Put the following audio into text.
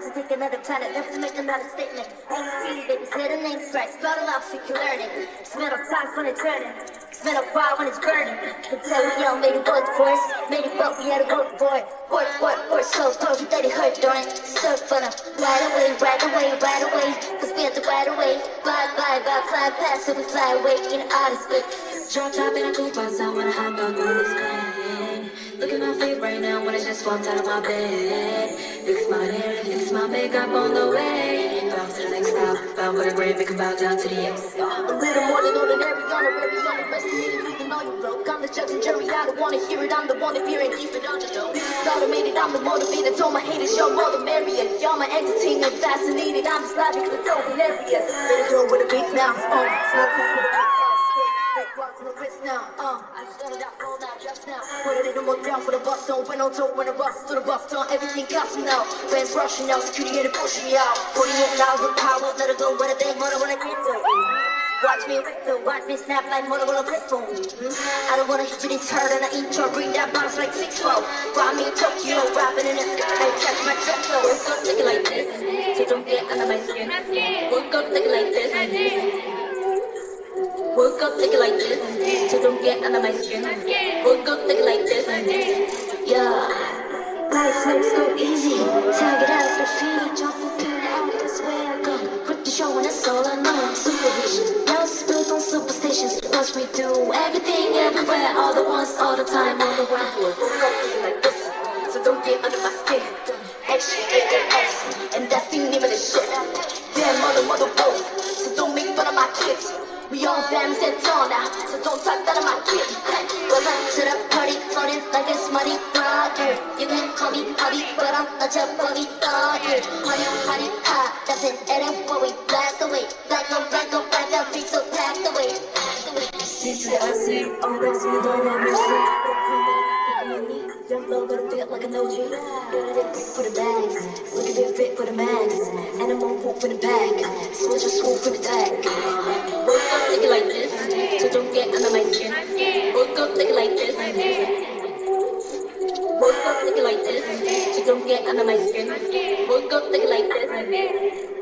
to take another planet, left to make another statement. AC, baby, say the name's right. Spell it out so you can learn it. Smell of time when it's turning. Smell of fire when it's burning. Can tell we young, made it work for us. Made it work, we had to work for it. Work, so tough that it hurt, don't it? So fun, right away. Cause we have to ride away. Bye, fly past, so we fly away in outer space. Drop top in a coupe outside when I hop out through this plane. Look at my feet right now when I just walked out of my bed. Fix my hair, fix my makeup on the way. Bounce to the next stop, bound for the grave, we can bow down to the X. A little more than ordinary, honorary, underestimated, even though you broke. I'm the judge and jury, I don't wanna hear it, I'm the one that fear and keep it underdog. This is automated, I'm the motivator, told my haters, you're more the merrier. Y'all my entertainment, fascinated, I'm just laughing cause it's so hilarious. Better go with a big mouth, smoking with a big mouth. On the wrist now, I started out roll now, just now. Put it in the more down for the bus, don't win on toe when I rust to the bus, don't everything costs me now. Fans rushing out, security and pushing me out. 48,000 power, let it go, what a thing, what I wanna get to. Watch me ripple, watch me snap like what I wanna flip on. I don't wanna hit you this hard and I intro, bring that bounce like 6-4. Ride me in Tokyo, rapping in the sky, catch my trip flow. Work up, take it like this, so don't get under my skin. Work up, take it like this. Work up, take it like this, so don't get under my skin. Work up, take it like this. Yeah, life looks so easy. Tag it out the feet, jumping through the out, this way I go. Rip the show and that's all I know. Supervision, now it's built on superstitions. Watch me do everything, everywhere, all the once, all the time, on the ground. Work up, take it like this, so don't get under my skin. X, and that's the name of the shit. Damn mother both, so don't make fun of my kids. We all families and all now, so don't talk down to my kid. Welcome to the party, floating like a smutty brother. You can call me Harvey, but I'm not your buggy daughter. Honey, that's an edit when we blast away. Back up, that beat so packed away. See to the I all that's you don't let me see. Jump low, but fit like an OG. Get it quick for the bags. Look at it fit for the max. And I'm on whoop for the back. Switch or swoop for the tag. Work up, take it like this, so don't get under my skin. Work up, take it like this. Work up, take it like this, so don't get under my skin. Work up, take it like this.